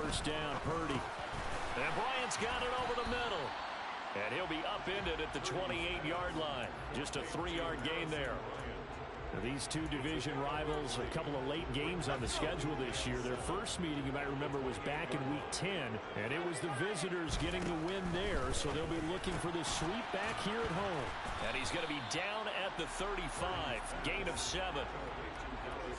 first down. Purdy. And Bryant's got it over the middle. And he'll be upended at the 28-yard line. Just a 3-yard gain there. Now, these two division rivals, a couple of late games on the schedule this year. Their first meeting, you might remember, was back in Week 10, and it was the visitors getting the win there, so they'll be looking for the sweep back here at home. And he's going to be down at the 35, gain of 7.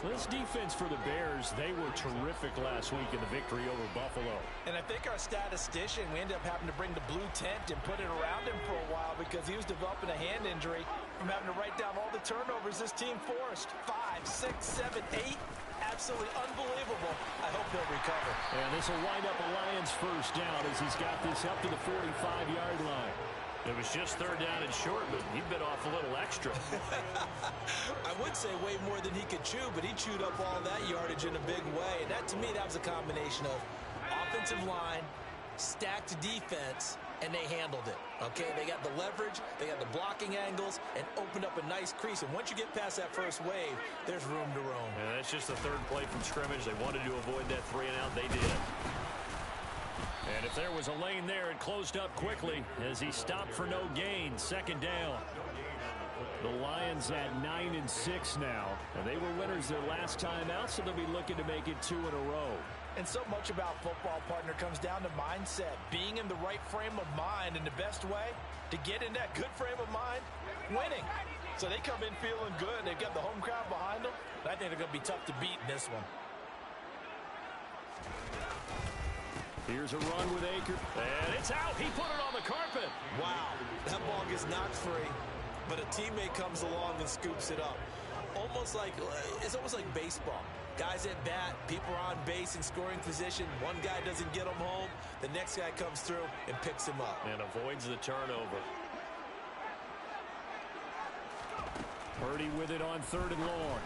This defense for the Bears, they were terrific last week in the victory over Buffalo. And I think our statistician, we ended up having to bring the blue tent and put it around him for a while because he was developing a hand injury from having to write down all the turnovers this team forced. 5, 6, 7, 8. Absolutely unbelievable. I hope they'll recover. And this will wind up a Lions first down as he's got this up to the 45-yard line. It was just third down and short, but he bit off a little extra. I would say way more than he could chew, but he chewed up all that yardage in a big way. And that, to me, that was a combination of offensive line, stacked defense, and they handled it. Okay, they got the leverage, they got the blocking angles, and opened up a nice crease. And once you get past that first wave, there's room to roam. Yeah, that's just the third play from scrimmage. They wanted to avoid that 3-and-out. They did. And if there was a lane there, it closed up quickly as he stopped for no gain. Second down. The Lions at 9-6 now. And they were winners their last time out, so they'll be looking to make it 2 in a row. And so much about football, partner, comes down to mindset. Being in the right frame of mind, and the best way to get in that good frame of mind, winning. So they come in feeling good. They've got the home crowd behind them. I think they're going to be tough to beat in this one. Here's a run with Aker. And it's out. He put it on the carpet. Wow. That ball gets knocked free, but a teammate comes along and scoops it up. It's almost like baseball. Guys at bat, people are on base in scoring position. One guy doesn't get him home. The next guy comes through and picks him up. And avoids the turnover. Purdy with it on 3rd and long.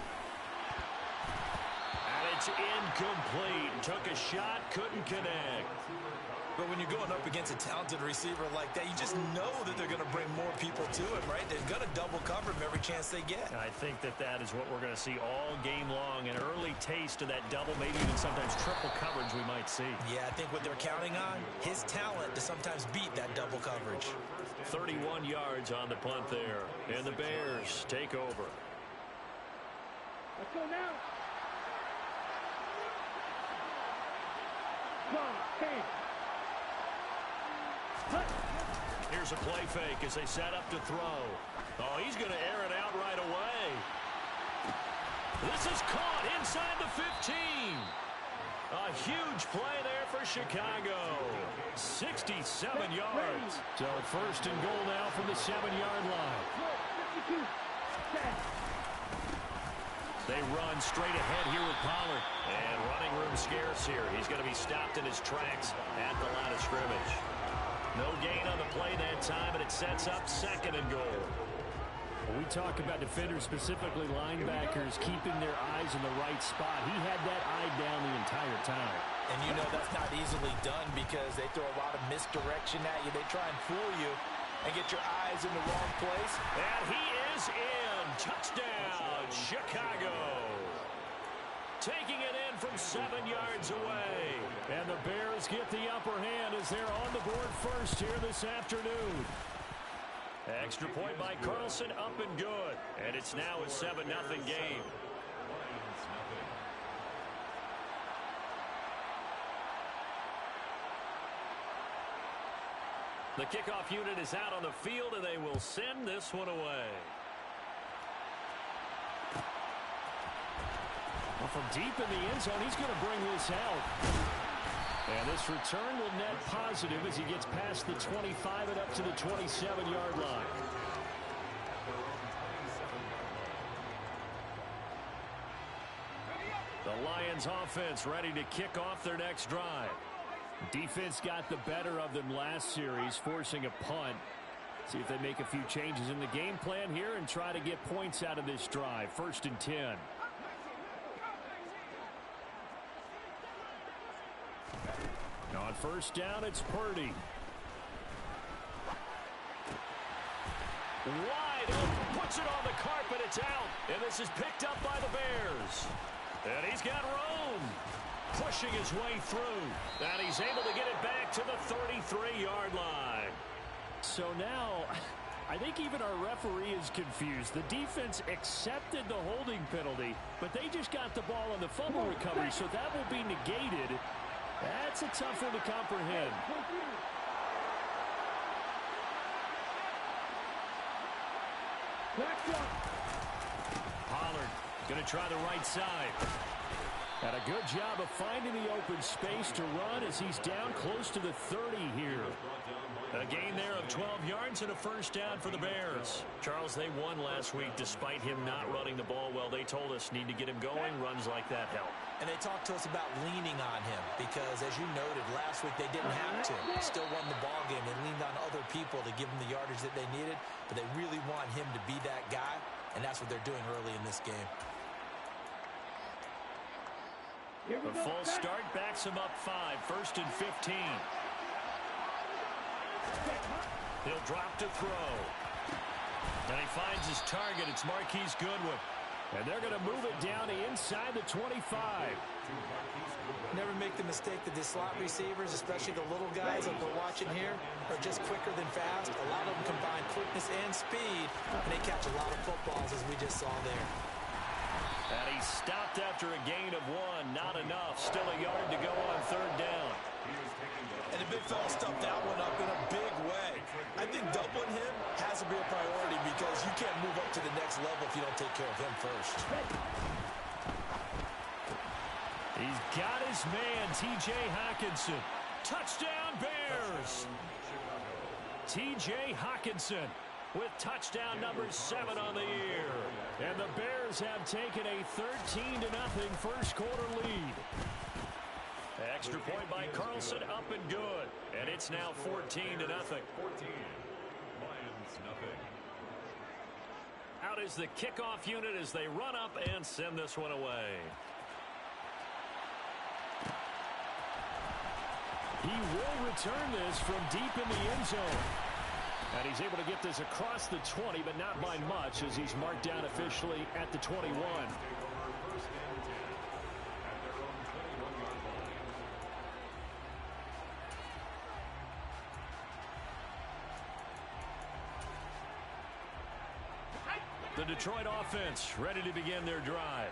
It's incomplete. Took a shot, couldn't connect. But when you're going up against a talented receiver like that, you just know that they're going to bring more people to him, right? They're going to double cover him every chance they get. I think that is what we're going to see all game long. An early taste of that double, maybe even sometimes triple coverage we might see. Yeah, I think what they're counting on, his talent to sometimes beat that double coverage. 31 yards on the punt there. And the Bears take over. Let's go now. Here's a play fake as they set up to throw. Oh, he's going to air it out right away. This is caught inside the 15. A huge play there for Chicago. 67 yards. So 1st and goal now from the 7-yard line. They run straight ahead here with Pollard. And running room scarce here. He's going to be stopped in his tracks at the line of scrimmage. No gain on the play that time, and it sets up 2nd and goal. When we talk about defenders, specifically linebackers, keeping their eyes in the right spot. He had that eye down the entire time. And you know that's not easily done because they throw a lot of misdirection at you. They try and fool you and get your eyes in the wrong place. And he is in. Touchdown, Chicago. Taking it in from 7 yards away. And the Bears get the upper hand as they're on the board first here this afternoon. Extra point by Carlson, up and good. And it's now a 7-0 game. The kickoff unit is out on the field, and they will send this one away. Well, from deep in the end zone, he's going to bring this out. And this return will net positive as he gets past the 25 and up to the 27-yard line. The Lions offense ready to kick off their next drive. Defense got the better of them last series, forcing a punt. See if they make a few changes in the game plan here and try to get points out of this drive. 1st and 10. On 1st down, it's Purdy. Wide open, puts it on the carpet, it's out. And this is picked up by the Bears. And he's got room. pushing his way through. And he's able to get it back to the 33-yard line. So now, I think even our referee is confused. The defense accepted the holding penalty, but they just got the ball on the fumble recovery, so that will be negated. That's a tough one to comprehend. Pollard going to try the right side. And a good job of finding the open space to run as he's down close to the 30 here. A gain there of 12 yards and a first down for the Bears. Charles, they won last week despite him not running the ball well. They told us need to get him going. Runs like that help. And they talked to us about leaning on him because, as you noted, last week they didn't have to. Still won the ball game. They leaned on other people to give them the yardage that they needed, but they really want him to be that guy, and that's what they're doing early in this game. A full start backs him up 5, 1st and 15. He'll drop to throw. And he finds his target. It's Marquise Goodwin. And they're going to move it down to inside the 25. Never make the mistake that the slot receivers, especially the little guys that we're watching here, are just quicker than fast. A lot of them combine quickness and speed, and they catch a lot of footballs, as we just saw there. And he stopped after a gain of 1. Not enough. Still a yard to go on 3rd down. And the big fella stuffed that one up in a big way. I think doubling him has to be a priority because you can't move up to the next level if you don't take care of him first. He's got his man, T.J. Hockenson. Touchdown, Bears! T.J. Hockenson with touchdown number 7 on the year. And the Bears have taken a 13-0 first quarter lead. Extra point by Carlson, up and good. And it's now 14-0. 14. Lions, nothing. Out is the kickoff unit as they run up and send this one away. He will return this from deep in the end zone. And he's able to get this across the 20, but not by much as he's marked down officially at the 21. The Detroit offense ready to begin their drive.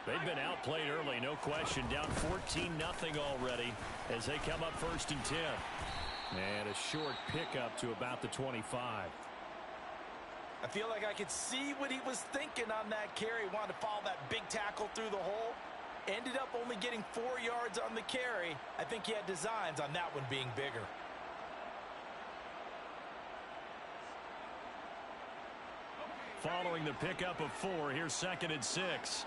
They've been outplayed early, no question. Down 14-0 already as they come up 1st and 10. And a short pickup to about the 25. I feel like I could see what he was thinking on that carry. Wanted to follow that big tackle through the hole. Ended up only getting 4 yards on the carry. I think he had designs on that one being bigger. Following the pickup of 4, here's 2nd and 6.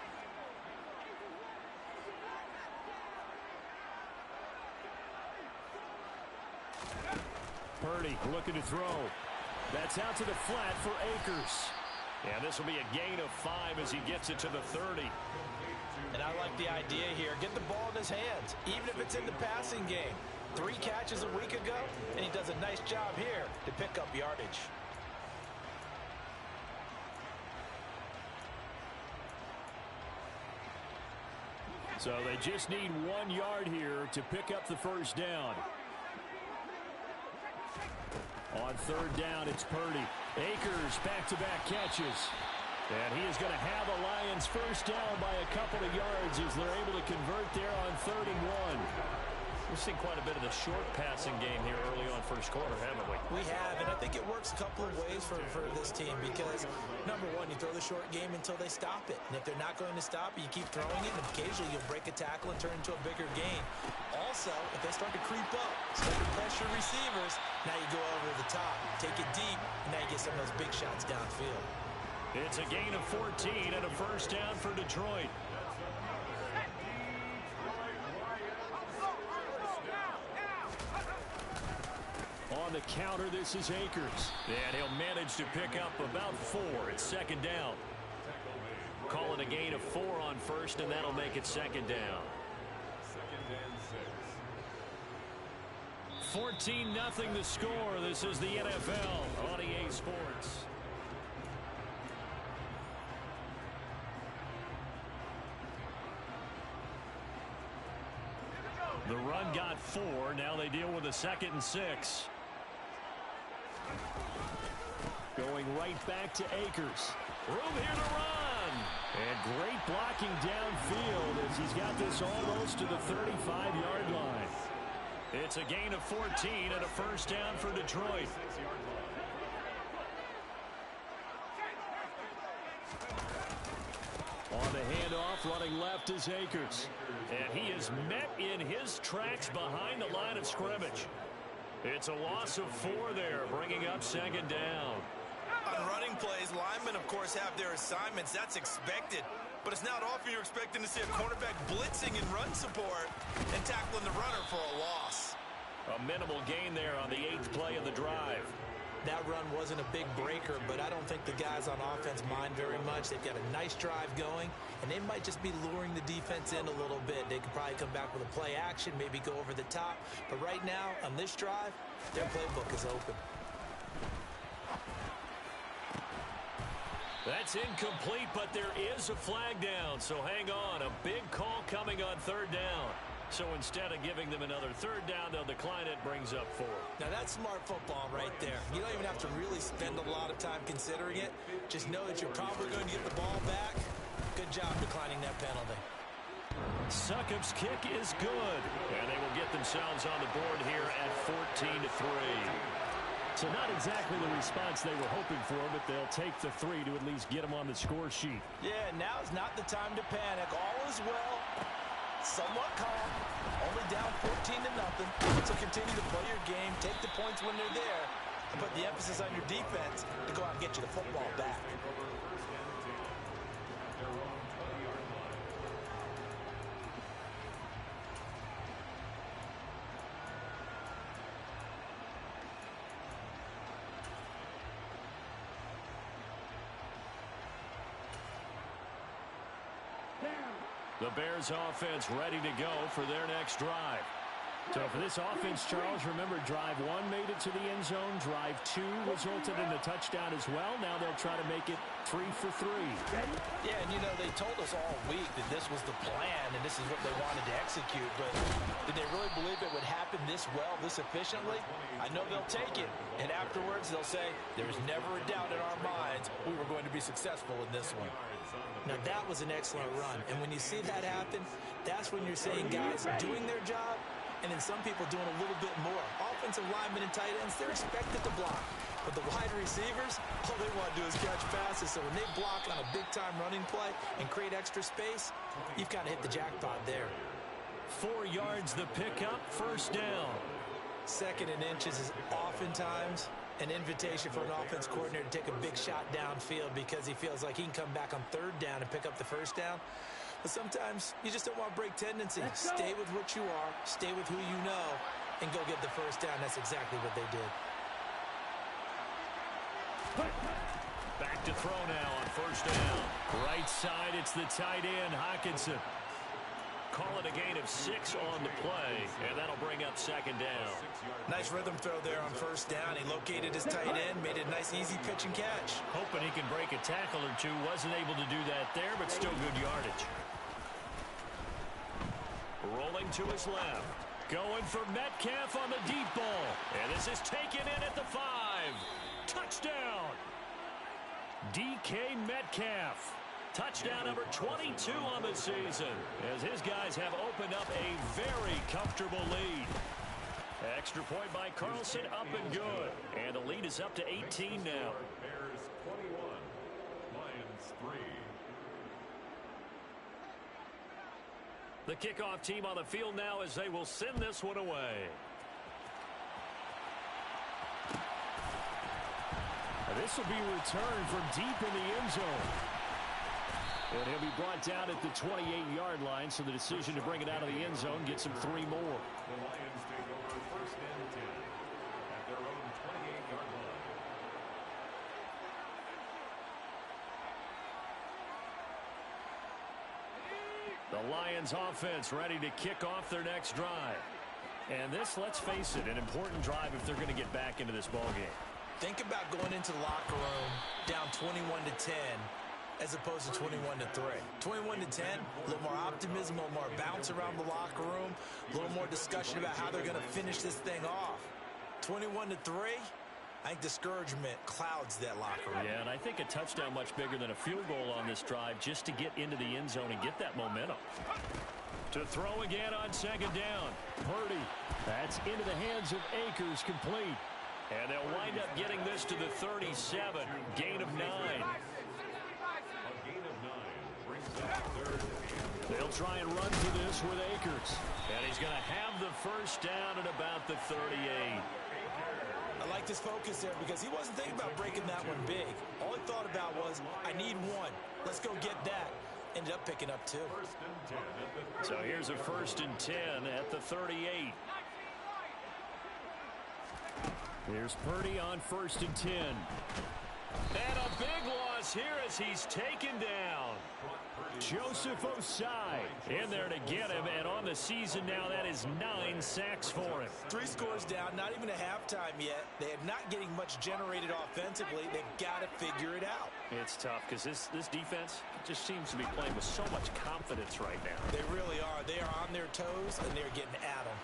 Purdy looking to throw. That's out to the flat for Akers. And this will be a gain of 5 as he gets it to the 30. And I like the idea here. Get the ball in his hands, even if it's in the passing game. 3 catches a week ago, and he does a nice job here to pick up yardage. So they just need 1 yard here to pick up the first down. On 3rd down, it's Purdy. Akers back-to-back catches. And he is going to have a Lions first down by a couple of yards as they're able to convert there on 3rd and 1. We've seen quite a bit of the short passing game here early on first quarter, haven't we? We have, and I think it works a couple of ways for this team because, number one, you throw the short game until they stop it. And if they're not going to stop it, you keep throwing it, and occasionally you'll break a tackle and turn into a bigger gain. Also, if they start to creep up, start to pressure receivers, now you go over the top, take it deep, and now you get some of those big shots downfield. It's a gain of 14 and a first down for Detroit. On the counter, this is Akers. And he'll manage to pick up about 4. It's 2nd down. Call it a gain of 4 on 1st, and that'll make it 2nd down. 14-0 the score. This is the NFL on EA Sports. 4. Now they deal with a 2nd and 6. Going right back to Akers. Room here to run. And great blocking downfield as he's got this almost to the 35-yard line. It's a gain of 14 and a first down for Detroit. On the handoff, running left is Akers. And he is met in his tracks behind the line of scrimmage. It's a loss of 4 there, bringing up 2nd down. On running plays, linemen, of course, have their assignments. That's expected. But it's not often you're expecting to see a cornerback blitzing in run support and tackling the runner for a loss. A minimal gain there on the 8th play of the drive. That run wasn't a big breaker, but I don't think the guys on offense mind very much. They've got a nice drive going, and they might just be luring the defense in a little bit. They could probably come back with a play action, maybe go over the top. But right now, on this drive, their playbook is open. That's incomplete, but there is a flag down, so hang on. A big call coming on 3rd down. So instead of giving them another 3rd down, they'll decline it, brings up 4. Now that's smart football right there. You don't even have to really spend a lot of time considering it. Just know that you're probably going to get the ball back. Good job declining that penalty. Succop's kick is good, and they will get themselves on the board here at 14-3. So not exactly the response they were hoping for, but they'll take the 3 to at least get them on the score sheet. Yeah, now is not the time to panic. All is well. Somewhat calm. Only down 14-0. So continue to play your game. Take the points when they're there. And put the emphasis on your defense to go out and get you the football back. The Bears offense ready to go for their next drive. So for this offense, Charles, remember drive 1 made it to the end zone. Drive 2 resulted in a touchdown as well. Now they'll try to make it 3 for 3. Yeah, and you know, they told us all week that this was the plan and this is what they wanted to execute. But did they really believe it would happen this well, this efficiently? I know they'll take it. And afterwards, they'll say, there was never a doubt in our minds we were going to be successful in this one. Now, that was an excellent run. And when you see that happen, that's when you're seeing guys doing their job and then some people doing a little bit more. Offensive linemen and tight ends, they're expected to block. But the wide receivers, all they want to do is catch passes. So when they block on a big-time running play and create extra space, you've got to hit the jackpot there. 4 yards the pickup, first down. 2nd and inches is oftentimes an invitation for an offense coordinator to take a big shot downfield because he feels like he can come back on 3rd down and pick up the first down. But sometimes you just don't want to break tendency. Stay with what you are, stay with who you know, and go get the first down. That's exactly what they did. Back to throw now on first down. Right side, it's the tight end, Hockenson. Call it a gain of 6 on the play, and that'll bring up 2nd down. Nice rhythm throw there on first down. He located his tight end, made it a nice, easy pitch and catch. Hoping he can break a tackle or two. Wasn't able to do that there, but still good yardage. Rolling to his left. Going for Metcalf on the deep ball. And this is taken in at the 5. Touchdown! DK Metcalf. Touchdown number 22 on the season, as his guys have opened up a very comfortable lead. Extra point by Carlson, up and good. And the lead is up to 18 now. Bears 21, Lions 3. The kickoff team on the field now as they will send this one away. This will be returned from deep in the end zone. And he'll be brought down at the 28-yard line, so the decision to bring it out of the end zone gets him 3 more. The Lions take over 1st and 10 at their own 28-yard line. The Lions offense ready to kick off their next drive. And this, let's face it, an important drive if they're going to get back into this ballgame. Think about going into the locker room down 21-10. as opposed to 21-3. 21-10, a little more optimism, a little more bounce around the locker room, a little more discussion about how they're going to finish this thing off. 21-3, I think discouragement clouds that locker room. Yeah, and I think a touchdown much bigger than a field goal on this drive just to get into the end zone and get that momentum. To throw again on second down. Purdy. That's into the hands of Akers, complete. And they'll wind up getting this to the 37. Gain of 9. They'll try and run for this with Akers. And he's going to have the first down at about the 38. I like this focus there because he wasn't thinking about breaking that one big. All he thought about was, I need one. Let's go get that. Ended up picking up 2. So here's a 1st and 10 at the 38. Here's Purdy on 1st and 10. And a big loss here as he's taken down. Joseph Osai in there to get him, and on the season now, that is 9 sacks for him. 3 scores down, not even a halftime yet. They are not getting much generated offensively. They've got to figure it out. It's tough because this defense just seems to be playing with so much confidence right now. They really are. They are on their toes, and they're getting at them.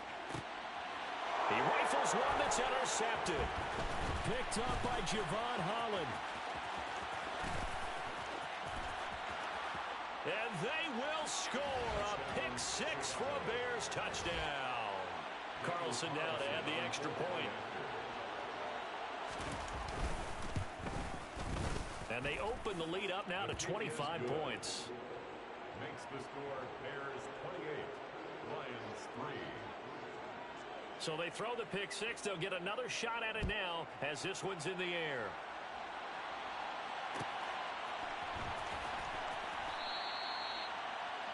He rifles one that's intercepted. Picked up by Javon Holland. And they will score a pick 6 for a Bears touchdown. Carlson now to add the extra point. And they open the lead up now to 25 points. Makes the score Bears 28, Lions 3. So they throw the pick 6. They'll get another shot at it now as this one's in the air.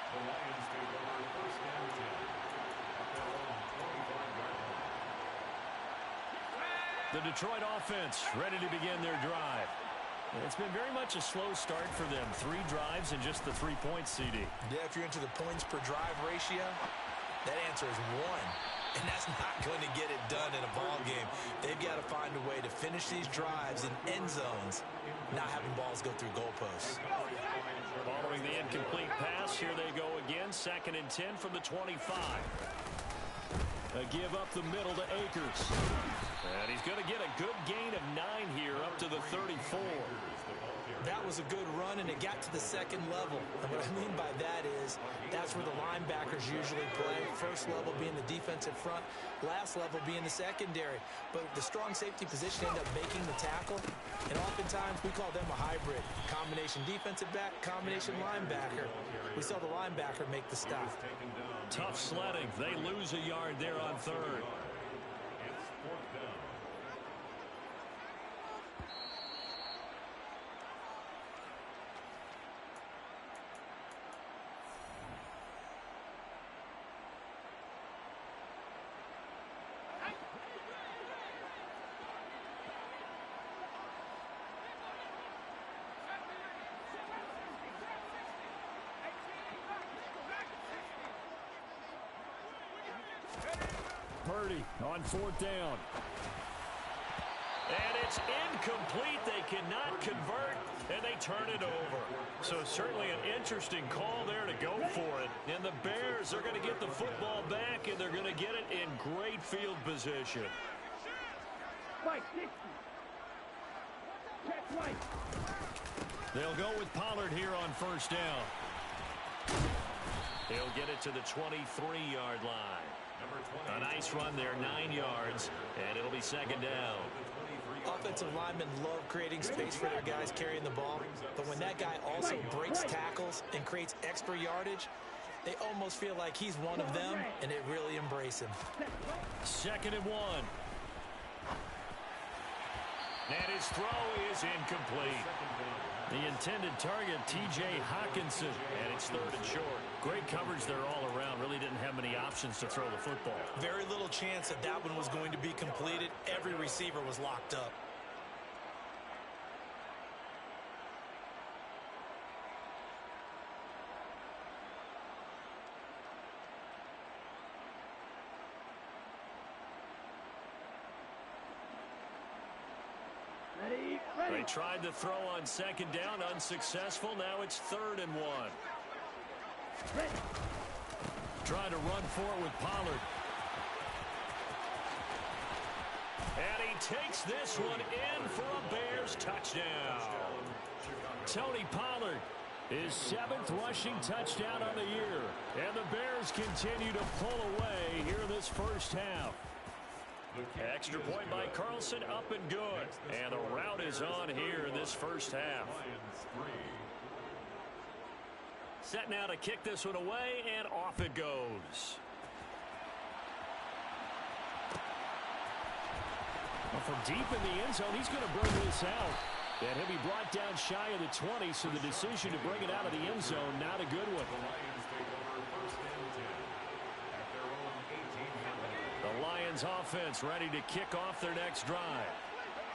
The Lions take over 1st and 10 at their own 25-yard line. The Detroit offense ready to begin their drive. It's been very much a slow start for them. 3 drives and just the 3 points, CD. Yeah, if you're into the points per drive ratio, that answer is 1. And that's not going to get it done in a ball game. They've got to find a way to finish these drives in end zones, not having balls go through goalposts. Following the incomplete pass, here they go again. 2nd and 10 from the 25. A give up the middle to Akers. And he's going to get a good gain of 9 here up to the 34. That was a good run, and it got to the 2nd level. And what I mean by that is that's where the linebackers usually play. First level being the defensive front, last level being the secondary. But the strong safety position ended up making the tackle, and oftentimes we call them a hybrid. Combination defensive back, combination linebacker. We saw the linebacker make the stop. Tough sledding. They lose a yard there on 3rd. It's 4th down. Purdy on 4th down. And it's incomplete. They cannot convert, and they turn it over. So certainly an interesting call there to go for it. And the Bears are going to get the football back, and they're going to get it in great field position. They'll go with Pollard here on 1st down. He'll get it to the 23-yard line. A nice run there, 9 yards, and it'll be 2nd down. Offensive linemen love creating space for their guys carrying the ball, but when that guy also breaks tackles and creates extra yardage, they almost feel like he's one of them, and they really embrace him. 2nd and 1. And his throw is incomplete. The intended target, T.J. Hawkinson, and it's 3rd and short. Great coverage there all around. Really didn't have many options to throw the football. Very little chance that that one was going to be completed. Every receiver was locked up. They tried to throw on second down, unsuccessful. Now it's 3rd and 1. Trying to run for it with Pollard. And he takes this one in for a Bears touchdown. Tony Pollard, his 7th rushing touchdown on the year. And the Bears continue to pull away here in this first half. Extra point by Carlson, up and good. And the route is on here in this first half. Set now to kick this one away, and off it goes. Well, from deep in the end zone, he's going to bring this out. And he'll be brought down shy of the 20, so the decision to bring it out of the end zone, not a good one. The Lions offense ready to kick off their next drive.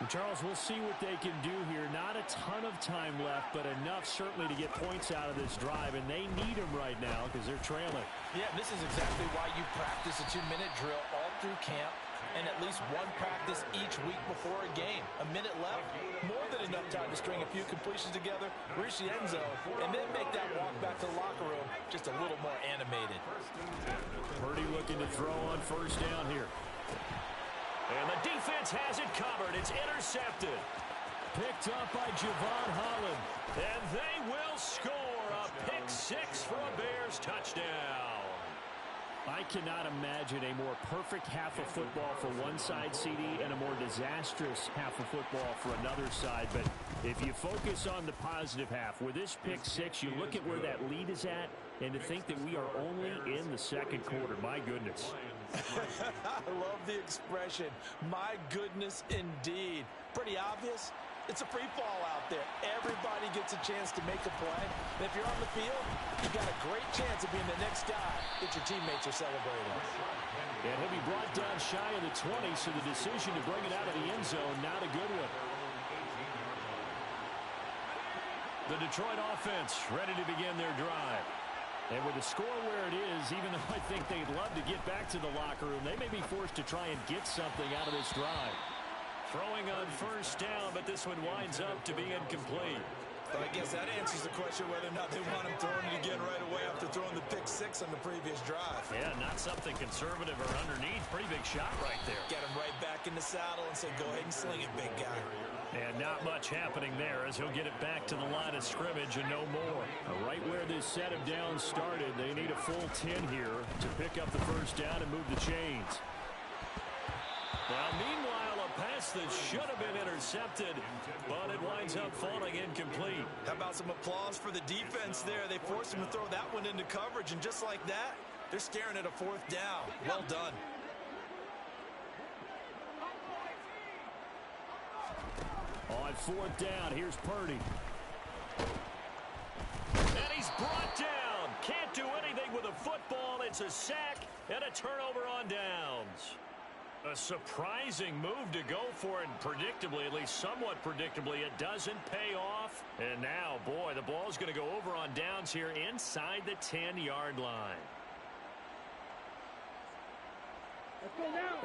Charles, we'll see what they can do here. Not a ton of time left, but enough certainly to get points out of this drive, and they need them right now because they're trailing. Yeah, this is exactly why you practice a 2-minute drill all through camp and at least one practice each week before a game. A minute left, more than enough time to string a few completions together, reach the end zone, and then make that walk back to the locker room just a little more animated. Purdy looking to throw on first down here. And the defense has it covered. It's intercepted. Picked up by Javon Holland. And they will score a pick 6 for a Bears touchdown. I cannot imagine a more perfect half of football for one side, CD, and a more disastrous half of football for another side. But if you focus on the positive half, with this pick 6, you look at where that lead is at, and to think that we are only in the second quarter. My goodness. I love the expression, my goodness indeed. Pretty obvious. It's a free fall out there. Everybody gets a chance to make a play. And if you're on the field, you've got a great chance of being the next guy that your teammates are celebrating. And he'll be brought down shy of the 20, so the decision to bring it out of the end zone, not a good one. The Detroit offense ready to begin their drive. And with the score where it is, even though I think they'd love to get back to the locker room, they may be forced to try and get something out of this drive. Throwing on first down, but this one winds up to be incomplete. But I guess that answers the question whether or not they want him throwing it again right away after throwing the pick 6 on the previous drive. Yeah, not something conservative or underneath. Pretty big shot right there. Get him right back in the saddle and say, go ahead and sling it, big guy. And not much happening there as he'll get it back to the line of scrimmage and no more. Right where this set of downs started, they need a full 10 here to pick up the first down and move the chains. Now, meanwhile, a pass that should have been intercepted, but it winds up falling incomplete. How about some applause for the defense there? They forced him to throw that one into coverage, and just like that, they're staring at a 4th down. Well done. On 4th down, here's Purdy. And he's brought down. Can't do anything with a football. It's a sack and a turnover on downs. A surprising move to go for it, and predictably, at least somewhat predictably, it doesn't pay off. And now, boy, the ball's going to go over on downs here inside the 10-yard line.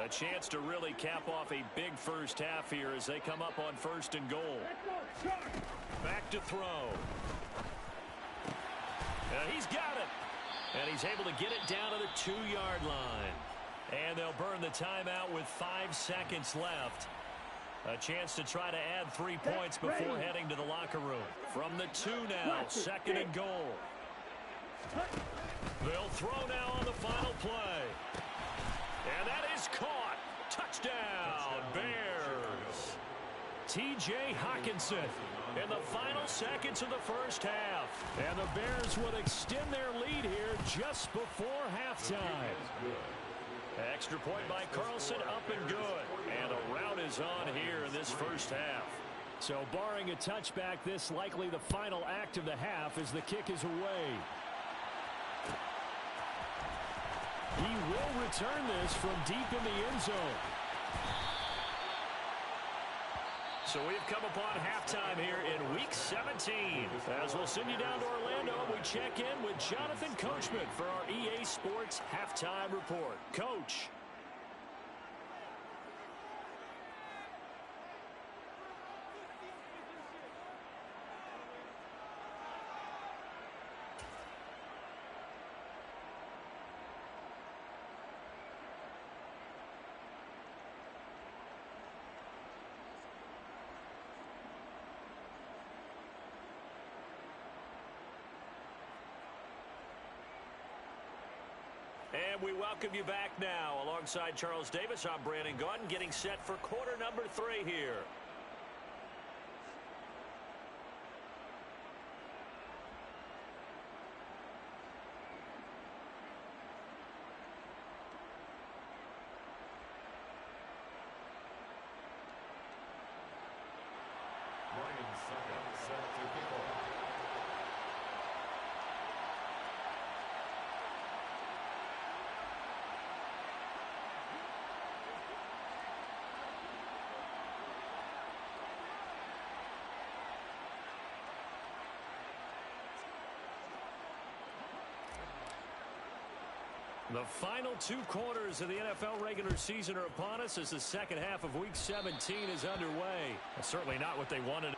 A chance to really cap off a big first half here as they come up on 1st and goal. Back to throw. He's got it. And he's able to get it down to the 2-yard line. And they'll burn the timeout with 5 seconds left. A chance to try to add 3 points before heading to the locker room. From the 2 now, 2nd and goal. They'll throw now on the final play. And that is caught. Touchdown, Bears. T.J. Hockenson in the final seconds of the first half. And the Bears would extend their lead here just before halftime. Extra point by Carlson, up and good. And a rout is on here in this first half. So barring a touchback, this likely the final act of the half as the kick is away. He will return this from deep in the end zone. So we've come upon halftime here in Week 17. As we'll send you down to Orlando, we check in with Jonathan Coachman for our EA Sports Halftime Report. Coach. And we welcome you back now. Alongside Charles Davis, I'm Brandon Gaudin, getting set for quarter number 3 here. Set to kick off. The final 2 quarters of the NFL regular season are upon us as the second half of Week 17 is underway. Well, certainly not what they wanted.